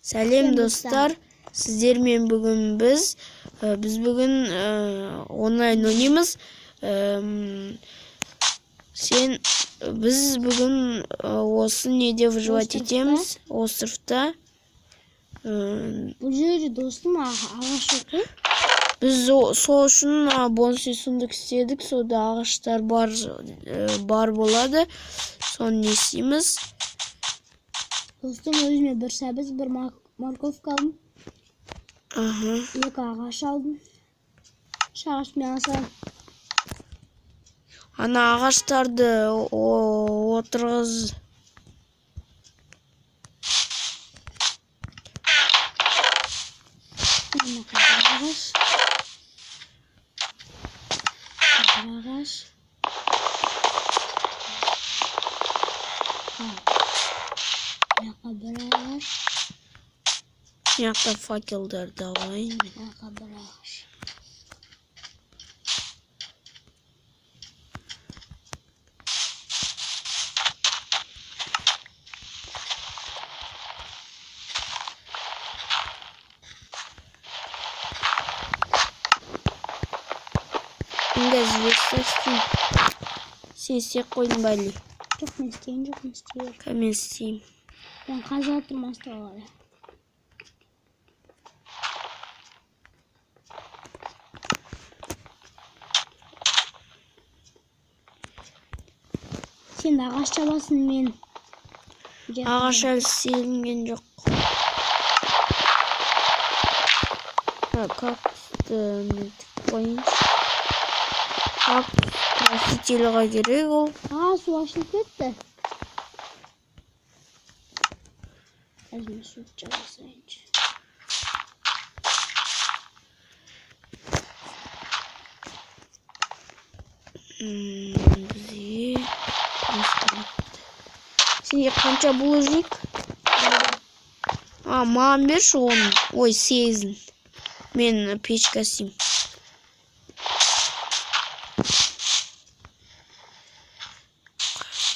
Сәлем достар, сіздермен бүгін біз бүгін онлайн ойнаймыз. Біз бүгін осы неде выживать етеміз, островта. Бұл жерде достым ағаш жоқ қой. Біз сол үшін бонус сундук істедік, сода ағаштар бар болады. Соны не істейміз? Достым, өзіме бір сәбіз, бір морковка алдым. Екі ағаш алдым. Шағашпен асам. Ана ағаштарды отырғыз. Ағаш. Bir ağaç. Yakta fakirler de alayım. Bir ağaç. İngilizce sesi koyun bari. Çok mu isteyin? Hemen isteyeyim. Ben kazandım hastaları. Sen de ağaç çabasın ben. Ağaç silingen yok. Kaktüsü koyun. Rastgele gerek o. Su açılıp gitti. Ezme su çalışsayınca. Şimdi kança bulacak. Mağam bir şu onu. Oy sezin. Ben peç kasayım.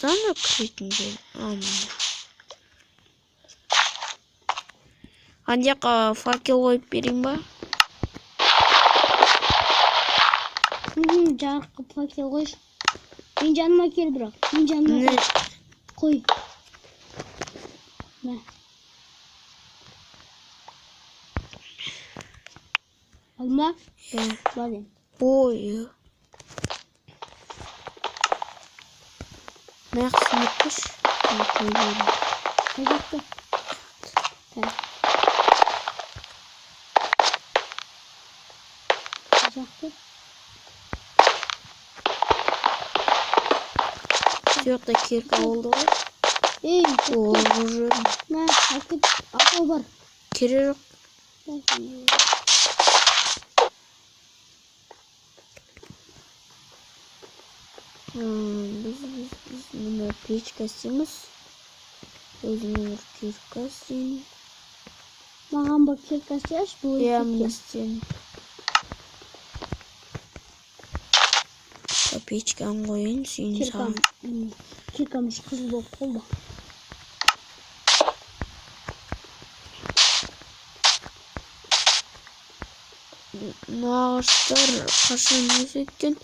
Sana kırıtınca. Ancak fakir koyup vereyim ba. Canım fakir koy. Ben canıma gel bırak. Ben canıma koy. Ne? Alma. Hadi. Oy. Ne yapmış? Kaçtı. Kaçtı. Yok da kirka oldu. İyi. Olur. Ne? Akıl var. Kiri yok. Biz bunu peç kasımız. Özümür kirkasın. Mağam bak kirkası yaş bu. Yemlistin. Peçkan koyun suyun sağ. Kirkamış kızıl oldu. Ağaçlar kaşın yüzükken.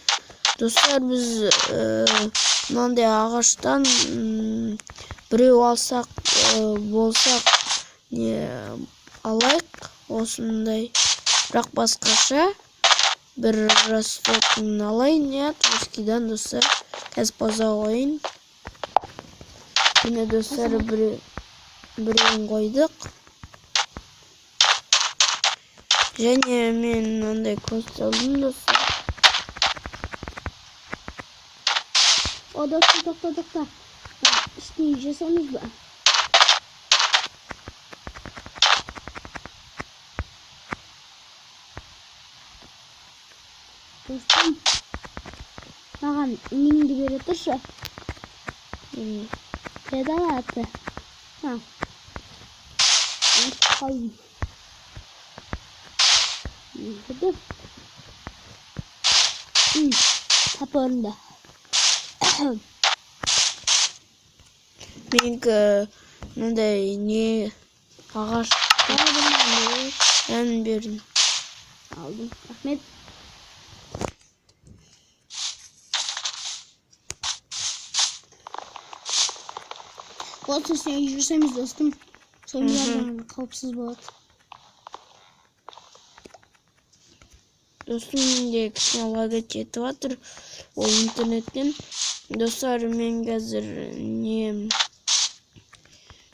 Dostlar biz mынандай ağaçtan біреу алсақ болсақ не алайық осындай, бірақ басқаша бір ростокын алайын я Тульскийдан достар. Қазір поза қойын. Міне достар біреуін қойдық. Және мен мынандай көз алдым достар. O doktor. İşte yiyeceksiniz be. Dostum. Bakın inindi böyle dursa. Neden attı? Ha. Kaldım. Dur. Kapağında. Мен мындай не Ағаш. Ben бердім. Aldım. Ahmet. Olsun sen yürüsemiz dostum. Sonuçlardan kapsız болады. Достым менде кішкене лагать жетіп жатыр. Ол интернеттен. Достар, мен қазір не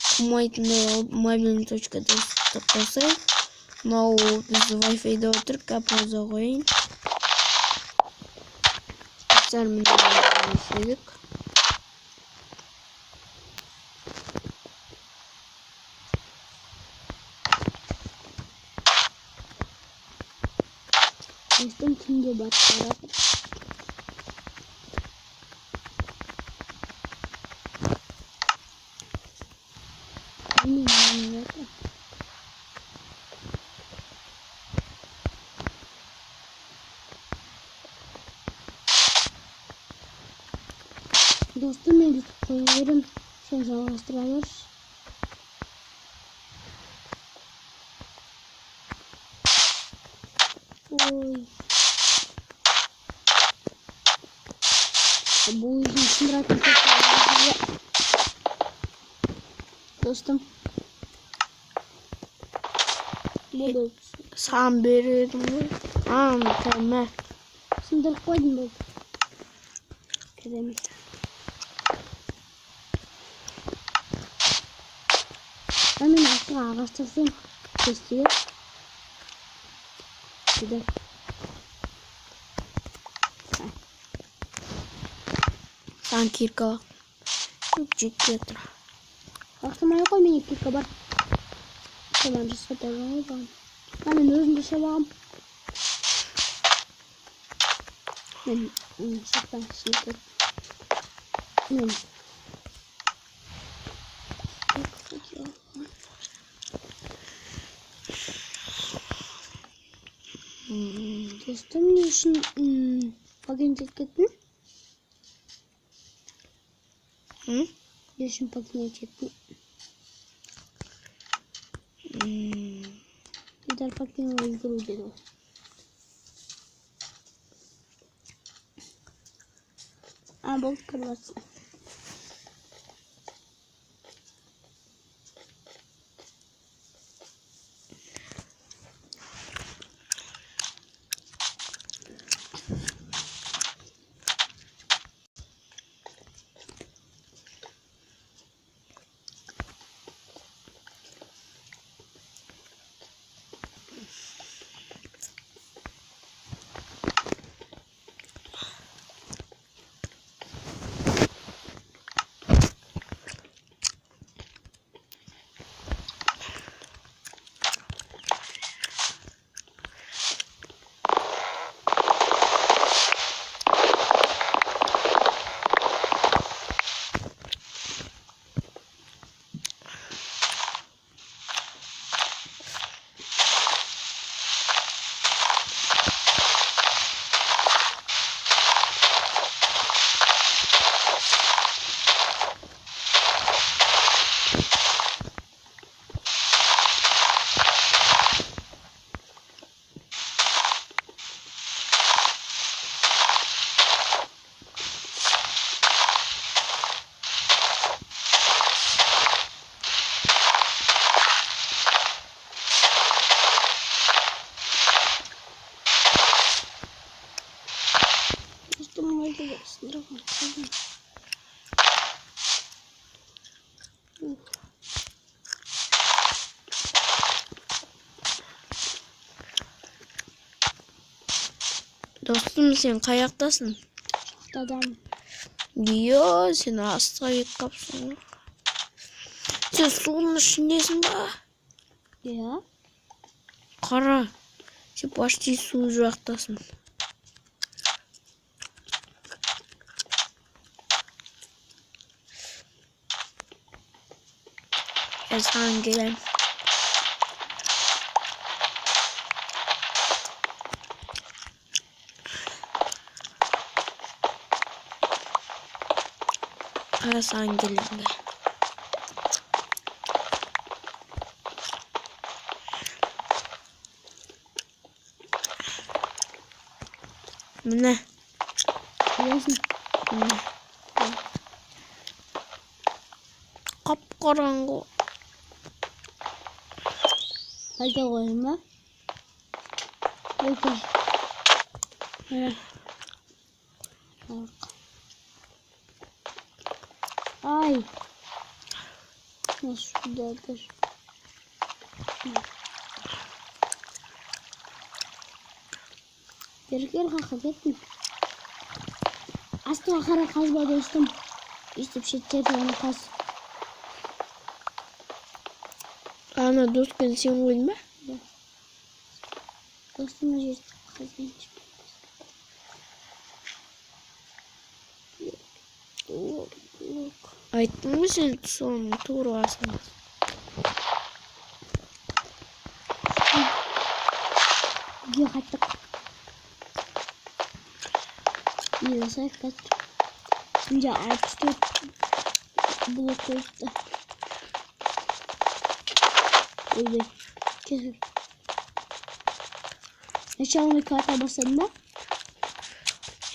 қумайтындай мобильный точкада ыстық қосайық. Мынау біз Wi-Fi-да отырып, пауза қойайын. Достар, міне қойдық. Dostum kimde battılar? Dostum beni koyuyorum. Sen savaştıralım. Oy. Bu işin için bırakın. Dostum. Болды. Саған бердім ғой. Tamam. Сындырып қойдым болды. Керемет. Мен астыға ағаштырсам кестіге. Сюда. Саған кирка бақ. Жетпей тұр. Ақтамай қой, мен кирка бар. Tamam, жасқа тұрған ғой бағым. Мен өзім жасап ағым. Мен шықтан шынып. Мен. Достым не үшін пакет еткеттің? Не үшін пакет еттің? Gider paketini uygulu dedi. Balık kırılsın. Dostum, sen қаяқтасың? Dadam. Дио, сен астыға кетіп қапсың. Сен суның ішіндесің ба? Иә. Қара, сен почти су жақтасың. Саған келем. Саған келем. Міне. Білесің. Қап-қараңғы. Қайта қойдым ба? Өйтір. Ай. Сюда даже. Бергер қақы кеттім. Астыға қара қазба достым. Өйстіп шеттерді оны қаз. Ана достпен сен қойдың ба? Да. Достымы жерді қазбен Айттың ғой сен соның тура асыңыз. Үйге қайттық. Не жасайық қазір. Şimdi 64 blok koydu. Öyle. Kesin. Ne çalmayı karta basalım da?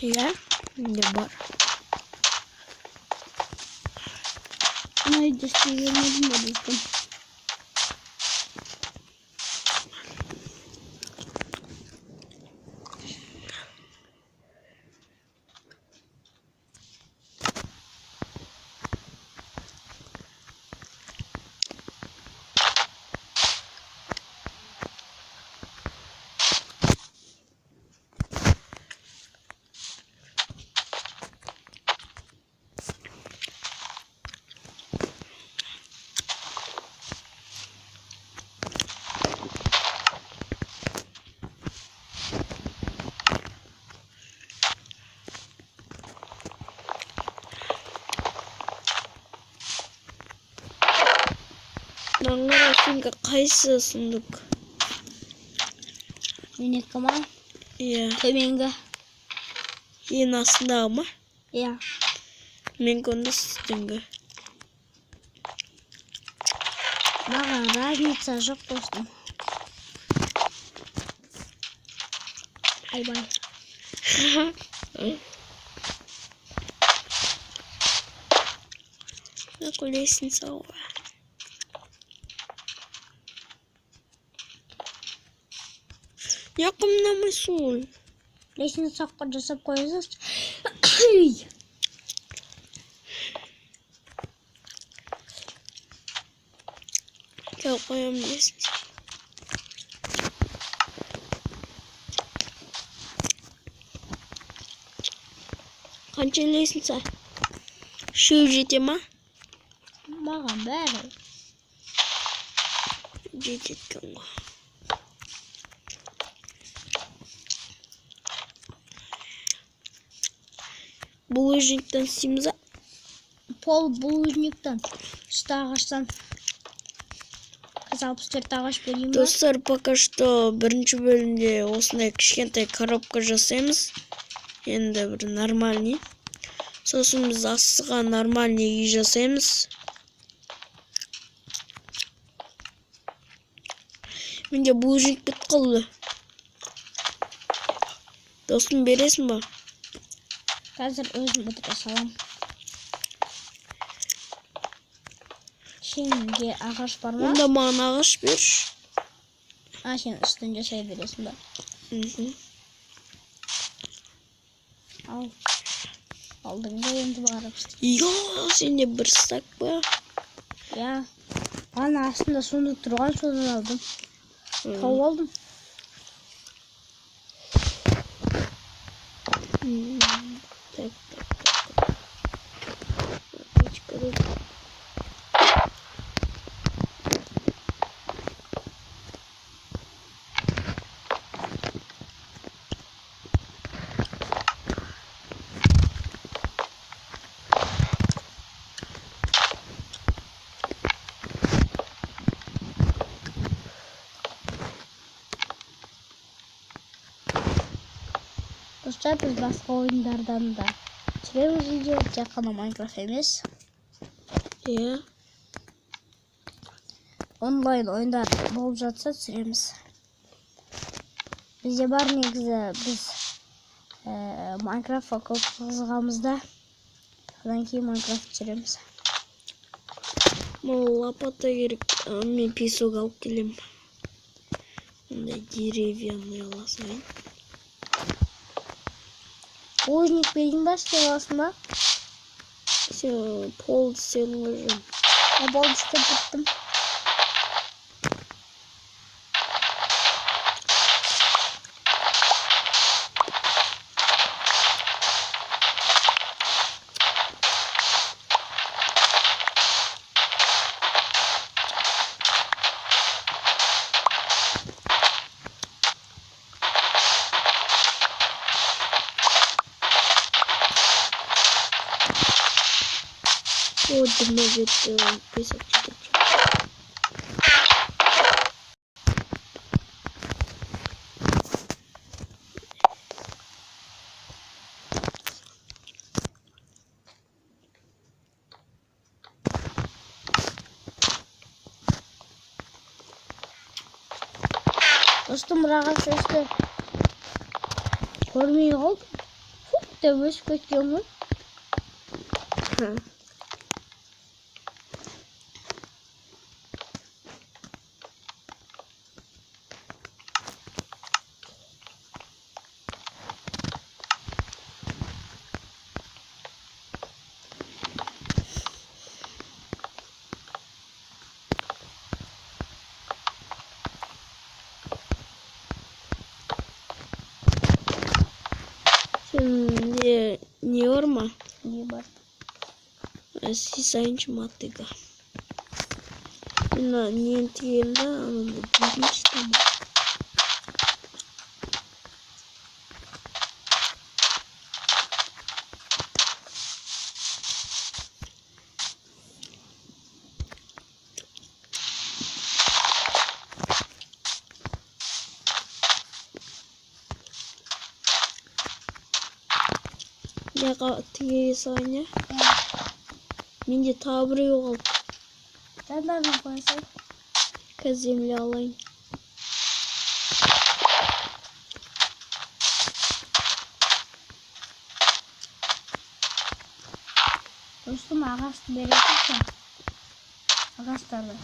Ya, ne var? Ama göstermedim de dostum. Nangara çünkü kayısı sunduk. Minik ama. Ya. Tömengi. Yine aslında ama. Ya. Men konuda sütüngü. Маған разница жоқ достым. Айбай. Ne kuleysin sağ ol. Yakınlamasın. Лестница соққы жасап қойыңыз. Gel koyabilirsin. Қанша ілесің сен? Шу жете ма? Маған бәрі. Жететкен ғой. Булыжниктен істейміз ба? Пол булыжниктен. Үсті ағаштан. 64 ағаш берейін ба? Достар, пока что бірінші бөлімде осындай кішкентай коробка жасаймыз. Енді бір нормальный. Сосын біз астыға нормальный үй жасаймыз. Менде булыжник бітіп қалды. Достым, бересің ба? Қазір өзім бітіре салам. Сенге ағаш бар ма? Онда маған ағаш бер. Сен үстін жасай бересің ба? Ал. Алдың ба енді барып. Йо, сенде бір стак ба? Я. Ана астында сонда тұрған содан алдым. Тауып алдым. Так. Достар, біз басқа ойындардан да түсіреміз видео, тек қана Майнкрафт емес. Иә. Онлайн ойындар болып жатса түсіреміз. Бізде бар негізі, біз Minecraft көп қызығамызда. Содан кейін Minecraft түсіреміз. Мол лопата керек. Мен песок алып келем. Мындай деревянный ала салайын. Лужник берейін ба, істеп аласың ба? Сен полды сен уже. Болды, істеп біттім. О, дымы жетті. Песок жетіп. Достым, бірақ сөзді көрмей қалдым. Фук деп өсіп кеткен ғой. Сенде не бар ма? Не бар? Сисайыншы матыға. Мен нені тігемді, анымды дейінші тамақ. Яға тіге салайын, я? Менде табыры жоқ алып. Жандарына қойсай. Қазір земле алайын. Достым, ағашты бересің. Ағаштарды.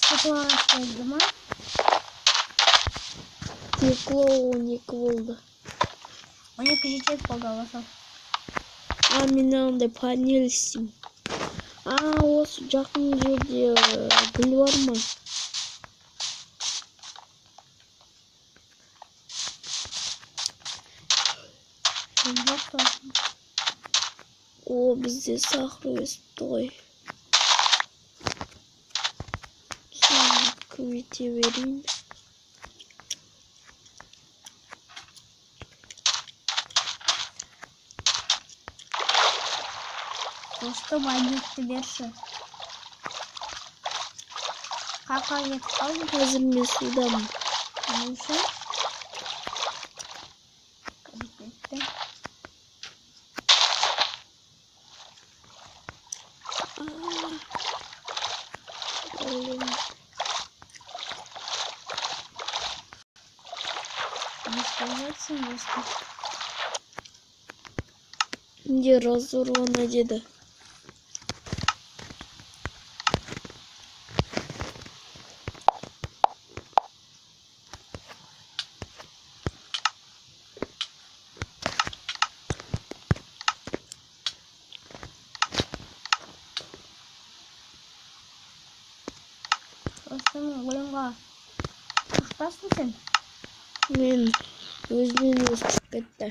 Стекло ағашты ма? Стекло 12 болды. 12 жетет болды аласам. Мен андай панель істеймін. Осы жақын жерде гүл бар ма? Жоқ та. Бізде сахар өсіпті ғой. Соны көбейте берейін. Достым, айнекті берші. Қаққа кетіп қалдым. Қазір мен судамын. Не үшін? Кетті. Не сказаться, достым. Где разорвано деді. Достым, ойынға шықтасың сен? Мен өзінен өз шығып кетті.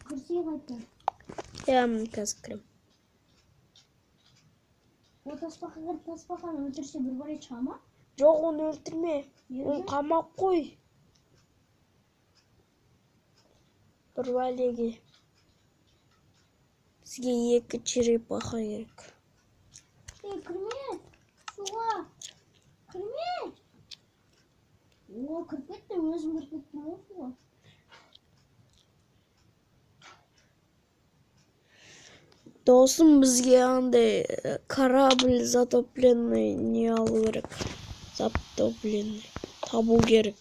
Кірсей қайтты. Мен қазір кірем. Ол таспақа кіріп таспақаны өлтірсе бір бара шыға ма? Жоқ, оны өлтірме. Оны қамап қой. Бір бәлеге. Бізге 2 черепаха керек. кірме. Суға. Кірме. О, кіріп кетті. Өзім кіріп кеттім ғой суға. Досым бізге андай корабль затопленный не алу керек. Затопленный. Табу керек.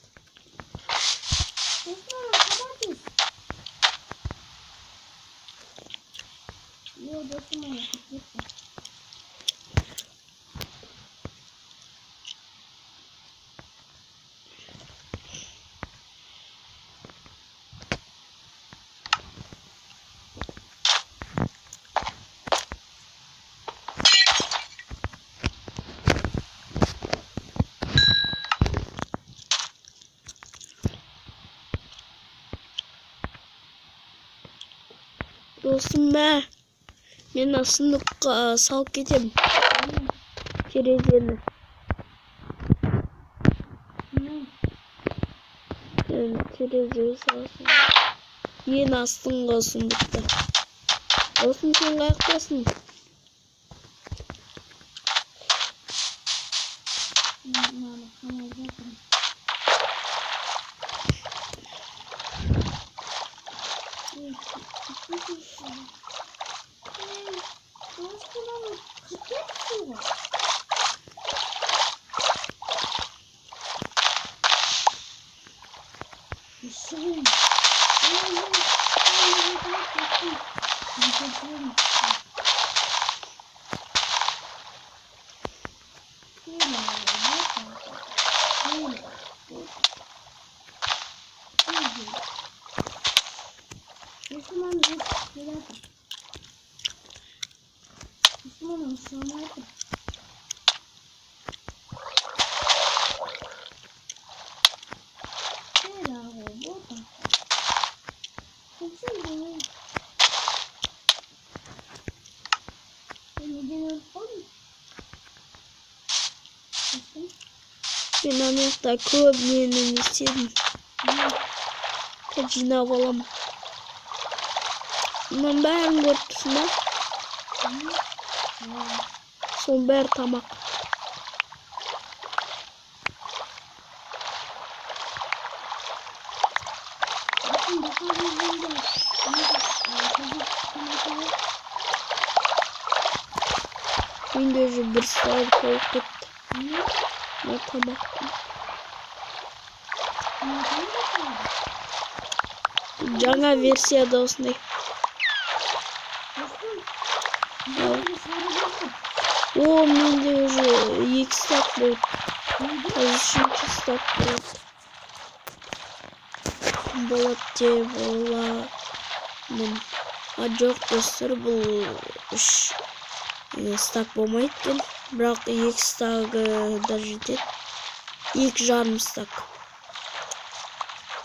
Достым, хабарсыз. О, достым, ана кіріп кетті. Досым мә. Мен сындыққа салып кетем. Терезені. Терезеге саласың. Ең астыңғы сындықта. Досым сен қаяқтасың? Мама, қамалып жатырмын. Достым, кіріп кетті суға. Шығын. Мен ана жақта көп нені істедім. Жинап аламын. Мұның бәрін көріп тұрсың ба? Соның бәрі тамақ. Менде уже бір сауыр толып кетті. Мына тамақтың. Жаңа версияда осындай. О, менде уже 2 стак болды. Қазір 3 стак болады. Болады деп ойладым. А жоқ, достар, бұл 3 стак болмайды екен. Бірақ 2 стагы да жетеді. 2,5 стак.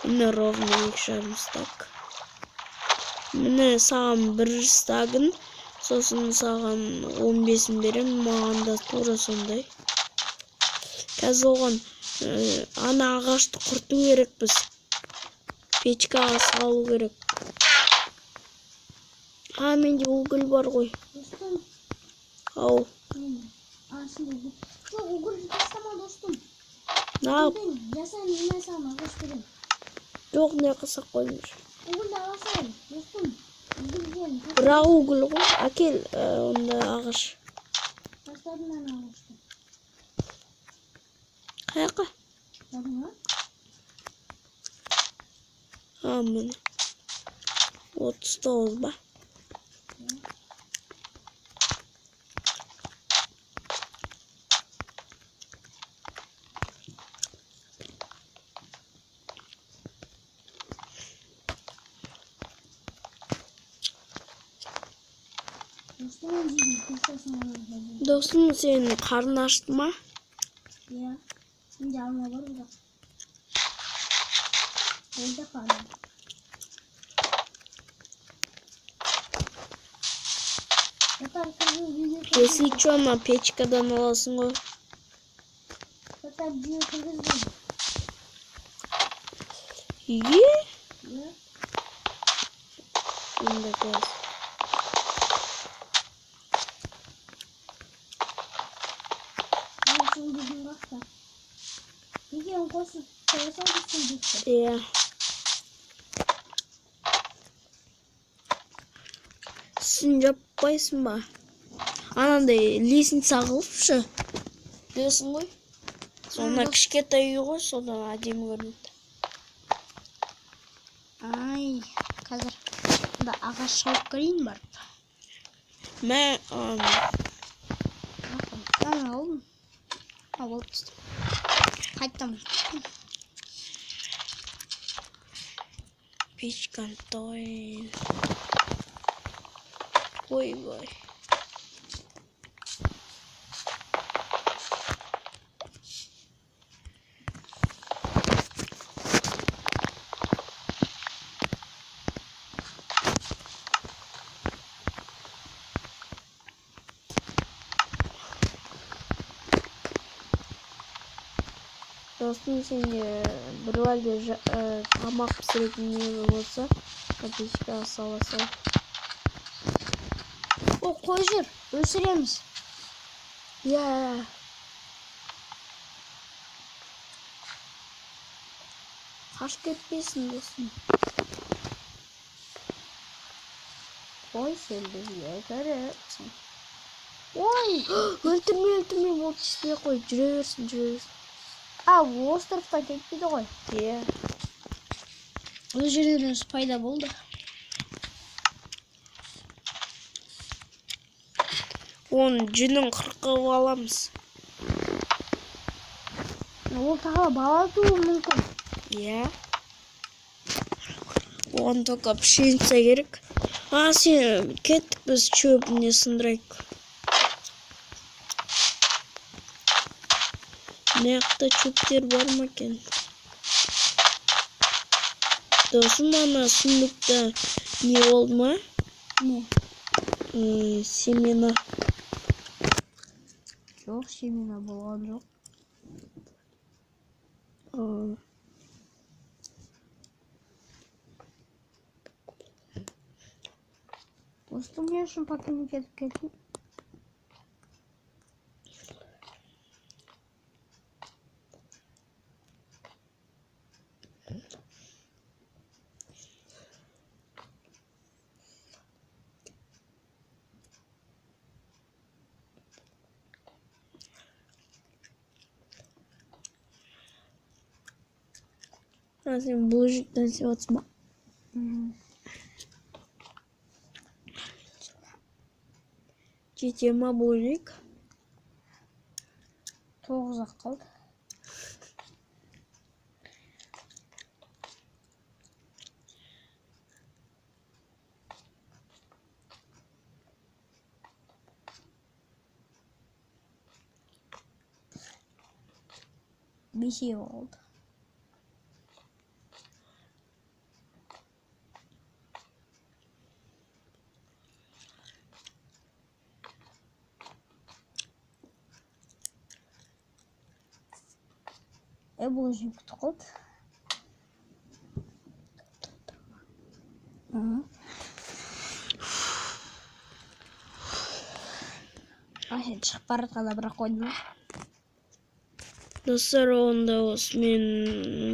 Міне ровно 2,5 стак. Міне саған 1 стагын, сосын саған 15-ін берем, маған да тура сондай. Қазір оған ана ағашты құрту керекпіз. Печкаға салу керек. А, менде уголь бар ғой. Ау. Жоқ, угольді тастама, достым. Нап? Жасайын, мен саған ағаш берем. Жоқ, не қылсақ қоймыш. Угольді аласайын, достым. Бірақ уголь ғой. Әкел, онда ағаш. Тастадым мен ағашты. Қаяққа? Тадың ба? А, міне. 39 ба? Достым, сенің қарның ашты ма? Иә. Менде алма бар бірақ. Олда қарным. Если что, на печкадан аласың ғой. Тата жүйе кіргіздім. Үйге? Иә. Онда қоясың. Бұрын қосып қоя салдырсың депті. Иә. Сен жаппайсың ба? Анандай лестница қылыпшы. Білесің ғой? Соны кішкентай үй ғой, содан әдемі көрінеді. Ай, қазір мұнда ағаш шауып көрейін барып. Мә, Жаңа алдым. Алып түстім. Қайттым. печканы тойын. Ой-бай. Достым, сенде бір әлде тамақ пісіретін не болса, печкаға сала сал. О, қой жүр, өсіреміз. Иә. Қаш кетпесін, достым. Қой, сен бізге көріпсің. Ой, өлтірме, болды істей қой, жүре берсін. А, островтан кетпейді ғой. Иә. Ол жерден өзі пайда болды. Оның жүнін қырқып аламыз. Ол тағы бала туы мүмкін. Иә. Оған только пшеница керек. Сен кеттік, біз шөбіне сындырайық. Маяқта шөптер бар ма екен? Досым, ана сундукта не болды ма? Не? Семена. Жоқ, семена болған жоқ. Достым, не үшін пакетке кетіп кеттің? Сен булыжиктен сеп жатсың ба? Жете ма булыжик? 9-ақ қалды. Бесеу oldu. Bulaşık kutu. Сен шығып бара жатқанда бірақ қойдың. Достар, онда осымен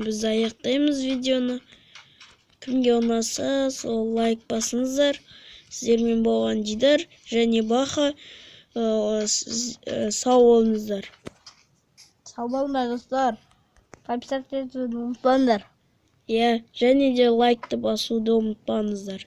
біз аяқтаймыз видеоны. Кімге ұнаса, сол лайк басыңыздар. Сіздермен болған Дидар және Баха. Сау болыңыздар. Сау болыңдар, достар. Подписаться етуді ұмытпаңдар. Иә, және де лайкты басуды ұмытпаңыздар.